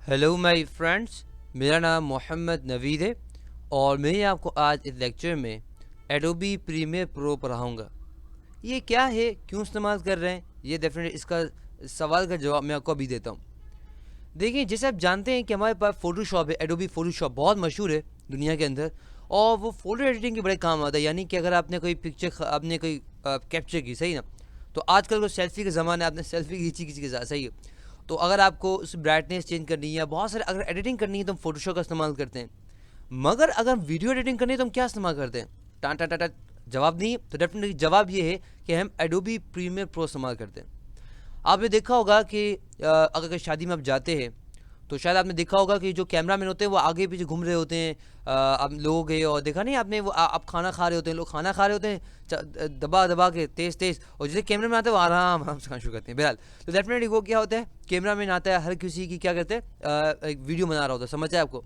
Hello my friends, मेरा नाम मोहम्मद नवीद है और मैं आपको आज इस लेक्चर में एडोबी प्रीमियर प्रो पढ़ाऊँगा। ये क्या है, क्यों इस्तेमाल कर रहे हैं, ये डेफिनेटली इसका सवाल का जवाब मैं आपको अभी देता हूँ। देखिए, जैसे आप जानते हैं कि हमारे पास फ़ोटोशॉप है, एडोबी फ़ोटोशॉप बहुत मशहूर है दुनिया के अंदर और वो फ़ोटो एडिटिंग के बड़े काम आता है। यानी कि अगर आपने कोई पिक्चर आपने कोई कैप्चर की, सही ना, तो आजकल को सेल्फ़ी का ज़माना है, आपने सेल्फ़ी खींची किसी के साथ, सही है। तो अगर आपको उस ब्राइटनेस चेंज करनी है या बहुत सारे अगर एडिटिंग करनी है तो हम फोटोशॉप का इस्तेमाल करते हैं। मगर अगर वीडियो एडिटिंग करनी है तो हम क्या इस्तेमाल करते हैं? टाटा टाटा जवाब नहीं, तो डेफिनेटली जवाब ये है कि हम एडोबी प्रीमियर प्रो इस्तेमाल करते हैं। आपने देखा होगा कि अगर कहीं शादी में आप जाते हैं तो शायद आपने देखा होगा कि जो कैमरामैन होते हैं वो आगे पीछे घूम रहे होते हैं। आप लोग हैं और देखा नहीं आपने, वो आप खाना खा रहे होते हैं, लोग खाना खा रहे होते हैं दबा दबा के तेज़ तेज़, और जैसे कैमरा में आते हैं वो आराम आराम से खाना शुरू करते हैं। बहरहाल, तो डेफिनेटली वो क्या होता है, कैमरा मैन आता है, हर किसी की क्या करते हैं, एक वीडियो बना रहा होता है, समझ आए आपको।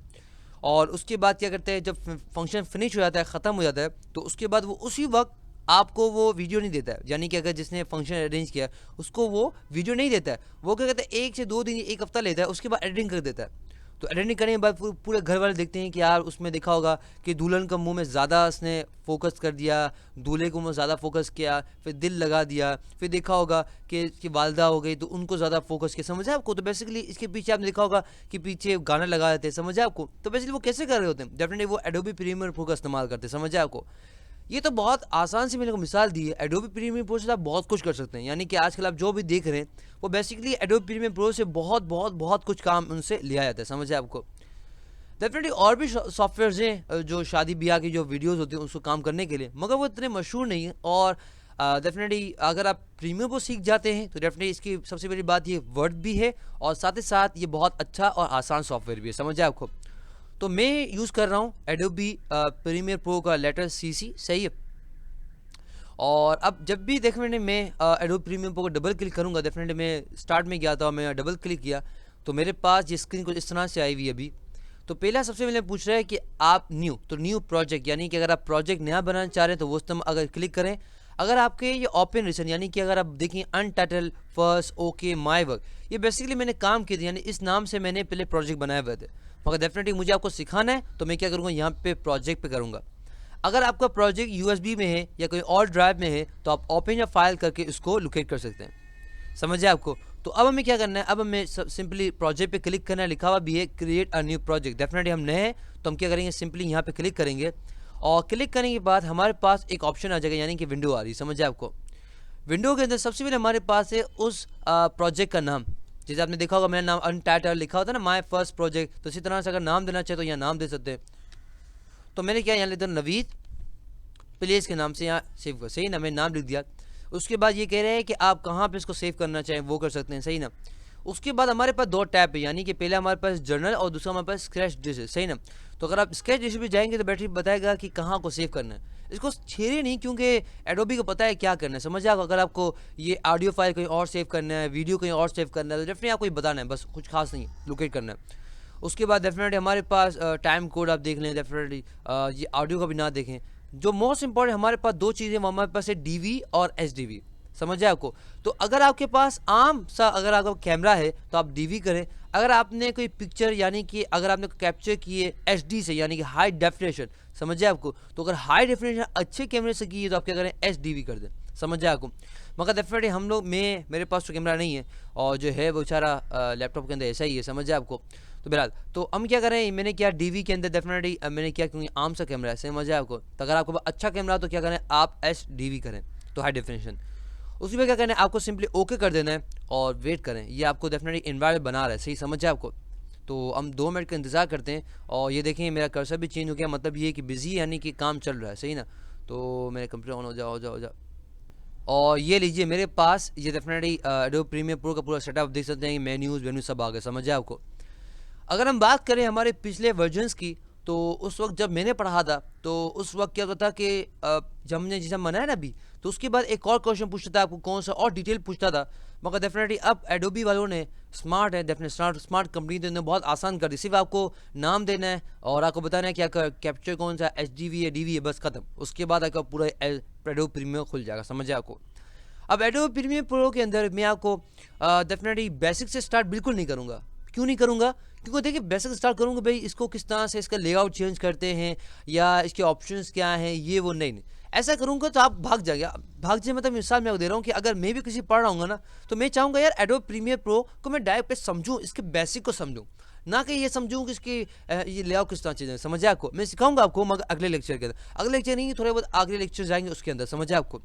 और उसके बाद क्या करते हैं, जब फंक्शन फिनिश हो जाता है, ख़त्म हो जाता है, तो उसके बाद वो उसी वक्त आपको वो वीडियो नहीं देता है। यानी कि अगर जिसने फंक्शन अरेंज किया उसको वो वीडियो नहीं देता है, वो क्या कहता है 1 से 2 दिन, 1 हफ्ता लेता है, उसके बाद एडिटिंग कर देता है। तो एडिटिंग करने के बाद पूरे घर वाले देखते हैं कि यार उसमें देखा होगा कि दुल्हन का मुंह में ज़्यादा उसने फोकस कर दिया, दूल्हे को मुंह ज़्यादा फोकस किया, फिर दिल लगा दिया, फिर देखा होगा कि इसकी वालदा हो गई तो उनको ज़्यादा फोकस किया, समझा आपको। तो बेसिकली इसके पीछे आपने देखा होगा कि पीछे गाना लगा देते हैं, समझा आपको। तो बेसिकली वो कैसे कर रहे होते हैं, डेफिनेटली वो एडोबी प्रीमियर प्रो का इस्तेमाल करते हैं, समझा आपको। ये तो बहुत आसान से मैंने को मिसाल दी है। एडोबी प्रीमियर प्रो से आप बहुत कुछ कर सकते हैं। यानी कि आजकल आप जो भी देख रहे हैं वो बेसिकली एडोबी प्रीमियर प्रो से बहुत बहुत बहुत कुछ काम उनसे लिया जाता है, समझे आपको। डेफिनेटली और भी सॉफ्टवेयर्स हैं जो शादी ब्याह की जो वीडियोस होती हैं उसको काम करने के लिए, मगर वो इतने मशहूर नहीं है। और डेफिनेटली अगर आप प्रीमियर को सीख जाते हैं तो डेफिनेटली इसकी सबसे बड़ी बात ये वर्ड भी है और साथ ही साथ ये बहुत अच्छा और आसान सॉफ्टवेयर भी है, समझे आपको। तो मैं यूज़ कर रहा हूँ एडोबी प्रीमियर प्रो का लेटर CC, सही है। और अब जब भी डेफिनेटली मैं एडोबी प्रीमियर प्रो को डबल क्लिक करूँगा, डेफिनेटली मैं स्टार्ट में गया था, मैं डबल क्लिक किया तो मेरे पास ये स्क्रीन कुछ इस तरह से आई हुई है अभी। तो पहला सबसे पहले पूछ रहा है कि आप न्यू, तो न्यू प्रोजेक्ट, यानी कि अगर आप प्रोजेक्ट नया बनाना चाह रहे हैं तो वो तुम अगर क्लिक करें। अगर आपके ये ओपन रिसेंट, यानी कि अगर आप देखें अनटाइटल फर्स्ट ओके माई वर्क, ये बेसिकली मैंने काम किए थे, यानी इस नाम से मैंने पहले प्रोजेक्ट बनाए हुए थे। मगर डेफिनेटली मुझे आपको सिखाना है तो मैं क्या करूँगा, यहाँ पे प्रोजेक्ट पे करूँगा। अगर आपका प्रोजेक्ट USB में है या कोई और ड्राइव में है तो आप ओपन या फाइल करके इसको लोकेट कर सकते हैं, समझे आपको। तो अब हमें क्या करना है, अब हमें सिंपली प्रोजेक्ट पे क्लिक करना है, लिखा हुआ भी है create a new project. Definitely हम नए हैं तो हम क्या करेंगे, सिंपली यहाँ पे क्लिक करेंगे और क्लिक करने के बाद हमारे पास एक ऑप्शन आ जाएगा, यानी कि विंडो आ रही है, समझे आपको। विंडो के अंदर सबसे पहले हमारे पास है उस प्रोजेक्ट का नाम। जैसे आपने देखा होगा मेरा नाम अनटाइटल लिखा होता है ना, माय फर्स्ट प्रोजेक्ट, तो इसी तरह से अगर नाम देना चाहे तो यहाँ नाम दे सकते हैं। तो मैंने क्या यहाँ लेता हूँ नवीद, प्लेस के नाम से यहाँ सेव कर, सही ना, मैंने नाम लिख दिया। उसके बाद ये कह रहे हैं कि आप कहाँ पे इसको सेव करना चाहें वो कर सकते हैं, सही ना। उसके बाद हमारे पास 2 टैब है, यानी कि पहले हमारे पास जर्नल और दूसरा हमारे पास स्क्रैच डिश है, सही ना। तो अगर आप स्क्रैच डिश पे जाएंगे तो बैटरी बताएगा कि कहाँ को सेव करना है। इसको छेड़े नहीं, क्योंकि एडोबी को पता है क्या करना है, समझ आओ। अगर आपको ये ऑडियो फाइल कहीं और सेव करना है, वीडियो कहीं और सेव करना है, तो डेफिनेटली आपको ये बताना है, बस कुछ खास नहीं, लोकेट करना है। उसके बाद डेफिनेटली हमारे पास टाइम कोड आप देख लें, डेफिनेटली ये ऑडियो का भी ना देखें। जो मोस्ट इंपॉर्टेंट हमारे पास 2 चीज़ें हमारे पास है, DV और HDV, समझ आए आपको। तो अगर आपके पास आम सा अगर आपका कैमरा है तो आप DV करें। अगर आपने कोई पिक्चर, यानी कि अगर आपने कैप्चर किए HD से, यानी कि हाई डेफिनेशन, समझ आए आपको, तो अगर हाई डेफिनेशन अच्छे कैमरे से की है तो आप क्या करें, HDV कर दें, समझ आए आपको। मगर डेफिनेटली हम लोग, मेरे पास तो कैमरा नहीं है और जो है वो सारा लैपटॉप के अंदर ऐसा ही है, समझ आए आपको। तो बहरहाल, तो हम क्या करें, मैंने क्या DV के अंदर डेफिनेटली मैंने क्या, क्योंकि आम सा कैमरा है, समझ आए आपको। तो अगर आपको अच्छा कैमरा तो क्या करें, आप HDV करें, तो हाई डेफिनेशन। उसके बाद क्या करना है, आपको सिंपली ओके कर देना है और वेट करें। ये आपको डेफिनेटली इन्वायरमेंट बना रहा है, सही, समझ जाए आपको। तो हम 2 मिनट का इंतज़ार करते हैं और ये देखें मेरा कर्सर भी चेंज हो गया, मतलब ये कि बिजी, यानी कि काम चल रहा है, सही ना। तो मेरे कंप्यूटर ऑन हो जाओ। और ये लीजिए मेरे पास ये डेफिनेटली एडोबी प्रीमियर प्रो का पूरा सेटअप देख सकते हैं, मेन्यूज़ वेन्यू सब आ गए, समझ जाए आपको। अगर हम बात करें हमारे पिछले वर्जन्स की, तो उस वक्त जब मैंने पढ़ा था तो उस वक्त क्या होता था कि जब हमने जैसा बनाया ना अभी, तो उसके बाद एक और क्वेश्चन पूछता था आपको, कौन सा और डिटेल पूछता था। मगर डेफिनेटली अब एडोबी वालों ने स्मार्ट है, डेफिनेटली स्मार्ट कंपनी ने बहुत आसान कर दी। सिर्फ आपको नाम देना है और आपको बताना है कि आपका कैप्चर कौन सा HDV है, DV है, बस खत्म। उसके बाद आपका पूरा एडोबी प्रीमियर खुल जाएगा, समझे आपको। अब एडोबी प्रीमियर प्रो के अंदर मैं आपको डेफिनेटली बेसिक से स्टार्ट बिल्कुल नहीं करूँगा, क्यों नहीं करूँगा? क्योंकि देखिए बेसिक स्टार्ट करूँगा भाई, इसको किस तरह से इसका लेआउट चेंज करते हैं या इसके ऑप्शंस क्या हैं, ये वो नहीं। ऐसा करूँगा तो आप भाग जाएंगे। भाग जाए मतलब मिसाल मैं आपको दे रहा हूँ कि अगर मैं भी किसी पढ़ रहा हूँ ना, तो मैं चाहूँगा यार एडोब प्रीमियर प्रो को मैं डायरेक्ट पे समझूँ, इसके बेसिक को समझूँ, ना कि ये समझूँ कि इसकी ये लेआउट किस तरह चीज़ें समझे आपको। मैं सिखाऊंगा आपको मगर अगले लेक्चर के अंदर, अगले लेक्चर नहीं, थोड़े बहुत अगले लेक्चर जाएंगे उसके अंदर, समझे आपको।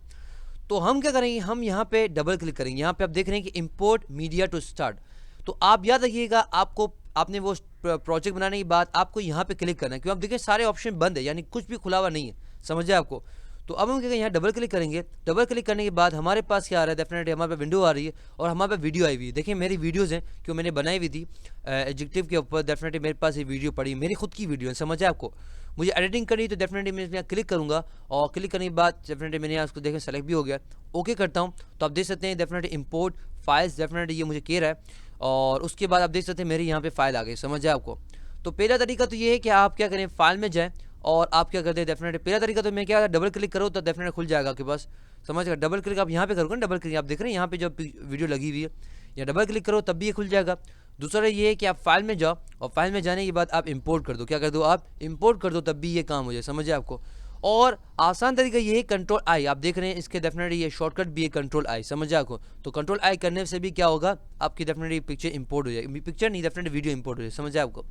तो हम क्या करेंगे, हम यहाँ पे डबल क्लिक करेंगे। यहाँ पे आप देख रहे हैं कि इंपोर्ट मीडिया टू स्टार्ट। तो आप याद रखिएगा, आपको आपने वो प्रोजेक्ट बनाने के बाद आपको यहाँ पे क्लिक करना है, क्योंकि आप देखिए सारे ऑप्शन बंद है, यानी कुछ भी खुला हुआ नहीं है, समझे आपको। तो अब हम क्या करेंगे, यहाँ डबल क्लिक करेंगे। डबल क्लिक करने के बाद हमारे पास क्या आ रहा है, डेफिनेटली हमारे पास विंडो आ रही है और हमारे पास वीडियो आई हुई है। देखिए मेरी वीडियोज़ हैं क्यों मैंने बनाई हुई थी एडजेक्टिव के ऊपर, डेफिनेटली मेरे पास ये वीडियो पड़ी, मेरी खुद की वीडियो है, समझे आपको। मुझे एडिटिंग करनी तो डेफिनेटली मैं यहाँ क्लिक करूँगा और क्लिक करने के बाद डेफिनेटली मैंने यहाँ उसको देखें सेलेक्ट भी हो गया, ओके करता हूँ। तो आप देख सकते हैं डेफिनेटली इंपोर्ट फाइल्स, डेफिनेटली ये मुझे कह रहा है और उसके बाद आप देख सकते हैं मेरी यहाँ पे फाइल आ गई, समझे आपको। तो पहला तरीका तो ये है कि आप क्या करें, फाइल में जाएँ और आप क्या करते हैं, डेफिनेटली पहला तरीका तो मैं क्या डबल क्लिक करो तो डेफिनेटली खुल जाएगा आपके पास, समझ गए। डबल क्लिक आप यहाँ पे करोगे, डबल क्लिक आप देख रहे हैं यहाँ पे जो वीडियो लगी हुई है, या डबल क्लिक करो तब भी ये खुल जाएगा। दूसरा ये है कि आप फाइल में जाओ और फाइल में जाने के बाद आप इंपोर्ट कर दो, क्या कर दो, आप इंपोर्ट कर दो, तब भी ये काम हो जाए, समझे आपको। और आसान तरीका ये है कंट्रोल आई, आप देख रहे हैं इसके डेफिनेटली ये शॉर्टकट भी है कंट्रोल आई, समझे आपको। तो कंट्रोल आई करने से भी क्या होगा, आपकी डेफिनेटली पिक्चर इंपोर्ट हो जाएगी, पिक्चर नहीं डेफिनेटली वीडियो इंपोर्ट हो जाए, समझे आपको।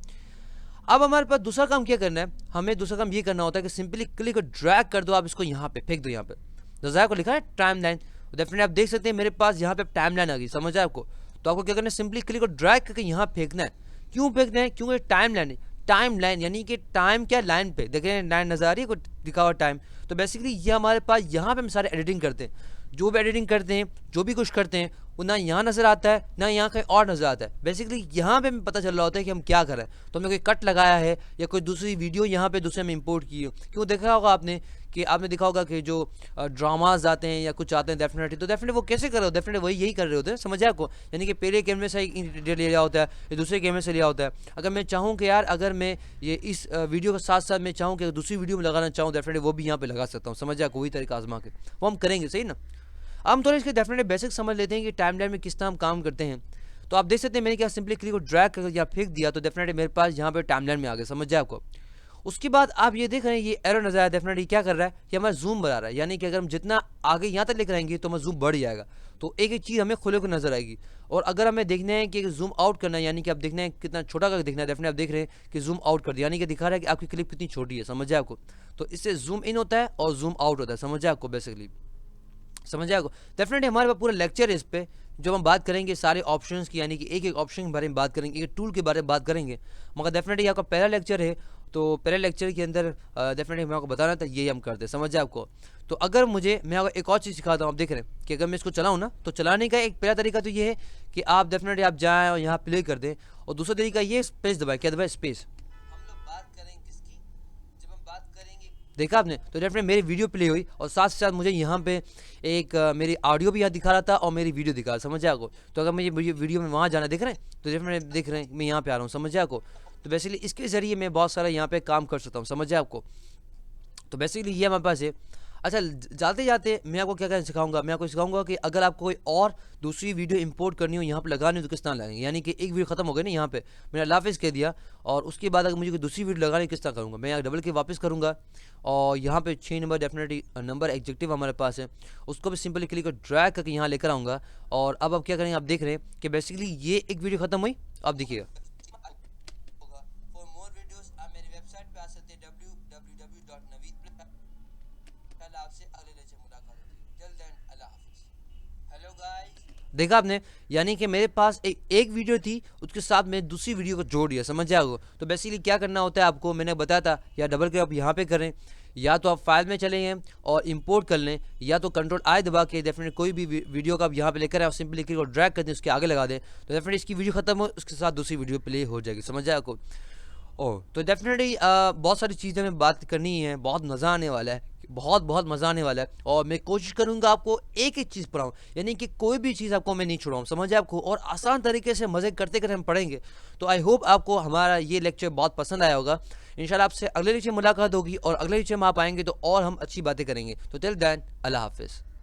अब हमारे पास दूसरा काम क्या करना है, हमें दूसरा काम ये करना होता है कि सिंपली क्लिक और ड्रैग कर दो, आप इसको यहाँ पे फेंक दो। यहाँ पे डिजायर को लिखा है टाइम लाइन, डेफिनेटली आप देख सकते हैं मेरे पास यहाँ पे टाइम लाइन आ गई, समझ आए आपको। तो आपको क्या करना है, सिंपली क्लिक और ड्रैग करके यहाँ फेंकना है। क्यों फेंकना है, क्योंकि टाइम लाइन है, टाइम लाइन यानी कि टाइम क्या लाइन पे देख रहे हैं, लाइन नजर आ रही है कुछ लिखा हुआ टाइम। तो बेसिकली ये हमारे पास यहाँ पे हम सारे एडिटिंग करते हैं, जो भी एडिटिंग करते हैं, जो भी कुछ करते हैं, वो ना यहाँ नज़र आता है ना यहाँ कहीं और नज़र आता है। बेसिकली यहाँ पे हमें पता चल रहा होता है कि हम क्या कर रहे हैं। तो हमने कोई कट लगाया है या कोई दूसरी वीडियो यहाँ पे दूसरे में इंपोर्ट की है, क्यों देखा होगा आपने कि आपने देखा होगा कि जो ड्रामाज आते हैं या कुछ आते हैं डेफिनेटली, तो डेफिनेटली वो कैसे कर रहे हो, डेफिनेटली वही यही कर रहे होते हैं, समझे आपको। यानी कि पहले कैमरे से लिया होता है या दूसरे कैमरे से लिया होता है। अगर मैं चाहूँ कि यार अगर मैं ये इस वीडियो के साथ साथ मैं चाहूँ कि दूसरी वीडियो में लगाना चाहूँ, डेफिनेटली वो भी यहाँ पे लगा सकता हूँ, समझे आपको। वही तरीका आजमा के वो हम करेंगे, सही ना। हम थोड़े इसके डेफिनेटली बेसिक समझ लेते हैं कि टाइमलाइन में किस तरह हम काम करते हैं। तो आप देख सकते हैं मैंने क्या सिंपली क्लिक को ड्रैग करके या फेंक दिया, तो डेफिनेटली मेरे पास यहाँ पे टाइमलाइन में आ गया, समझ जाए आपको। उसके बाद आप ये देख रहे हैं ये एरर नजर आया, डेफिनेटली क्या कर रहा है कि हमारा जूम बढ़ा रहा है, यानी कि अगर हम जितना आगे यहाँ तक लेकर आएंगे तो हमारा जूम बढ़ जाएगा। तो एक एक चीज़ हमें खुले को नजर आएगी। और अगर हमें देखना है कि जूम आउट करना है, यानी कि आप देखना है कितना छोटा करके देखना है, डेफिनेटली आप देख रहे हैं कि जूम आउट कर दिया, यानी कि दिखा रहा है कि आपकी क्लिप कितनी छोटी है, समझे आपको। तो इससे जूम इन होता है और जूम आउट होता है, समझे आपको, बेसिकली समझ आएगा। डेफिनेटली हमारे पास पूरा लेक्चर है इस पर, जब हम बात करेंगे सारे ऑप्शंस की, यानी कि एक एक ऑप्शन के बारे में बात करेंगे, एक टूल के बारे में बात करेंगे। मगर डेफिनेटली आपका पहला लेक्चर है, तो पहले लेक्चर के अंदर डेफिनेटली मैं आपको बताना था, ये हम करते हैं, समझ आपको। तो अगर मैं आपको एक और चीज़ सिखाता हूँ, आप देख रहे हैं कि अगर मैं इसको चलाऊँ ना, तो चलाने का एक पहला तरीका तो ये है कि आप डेफिनेटली आप जाएँ और यहाँ प्ले कर दें, और दूसरा तरीका ये स्पेस दबाएँ, क्या दबाएँ, स्पेस। देखा आपने, तो डेफिनेटली मेरी वीडियो प्ले हुई और साथ साथ मुझे यहाँ पे एक मेरी ऑडियो भी यहाँ दिखा रहा था और मेरी वीडियो दिखा रहा, समझे आपको। तो अगर मुझे वीडियो में वहाँ जाना देख रहे हैं, तो डेफिनेटली देख रहे हैं मैं यहाँ पे आ रहा हूँ, समझे आपको। तो बेसिकली इसके ज़रिए मैं बहुत सारा यहाँ पे काम कर सकता हूँ, समझे आपको। तो बेसिकली ये हमारे पास है। अच्छा, जाते जाते मैं आपको क्या क्या सिखाऊंगा, मैं आपको सिखाऊंगा कि अगर आपको कोई और दूसरी वीडियो इंपोर्ट करनी हो, यहाँ पे लगानी हो, तो किस तरह लगाएंगे। यानी कि एक वीडियो खत्म हो गई ना, यहाँ पे मैंने अल्लाह हाफ़िज़ कह दिया, और उसके बाद अगर मुझे कोई दूसरी वीडियो लगानी किस तरह करूँगा, मैं यहाँ डबल के वापस करूँगा और यहाँ पे 6 नंबर डेफिनेटली नंबर एग्जेक्टिव हमारे पास है, उसको भी सिंपली क्लिक कर ड्रैग करके यहाँ लेकर आऊँगा। और अब क्या करेंगे, आप देख रहे हैं कि बेसिकली ये एक वीडियो खत्म हुई, आप देखिएगा। देखा आपने, यानी कि मेरे पास एक वीडियो थी, उसके साथ मैं दूसरी वीडियो को जोड़ दिया, समझ जाओगे। तो बेसिकली क्या करना होता है आपको, मैंने बताया था, या डबल क्लिक आप यहाँ पे करें, या तो आप फाइल में चले हैं और इंपोर्ट कर लें, या तो कंट्रोल आई दबा के डेफिनेटली कोई भी वीडियो का आप यहाँ पे लेकर आए और सिंपली क्लिक और ड्रैग कर दें, उसके आगे लगा दें, तो डेफिनेटली इसकी वीडियो खत्म हो, उसके साथ दूसरी वीडियो प्ले हो जाएगी, समझ जाए आपको। ओह, तो डेफिनेटली बहुत सारी चीज़ें हमें बात करनी है, बहुत मज़ा आने वाला है, बहुत बहुत मज़ा आने वाला है। और मैं कोशिश करूंगा आपको एक एक चीज़ पढ़ाऊँ, यानी कि कोई भी चीज़ आपको मैं नहीं छुड़ाऊँ, समझे आपको। और आसान तरीके से मज़े करते करते हम पढ़ेंगे। तो आई होप आपको हमारा ये लेक्चर बहुत पसंद आया होगा। इंशाल्लाह आपसे अगले लेक्चर मुलाकात होगी, और अगले लेक्चर में आप आएंगे तो और हम अच्छी बातें करेंगे। तो टिल देन, अल्लाह हाफिज़।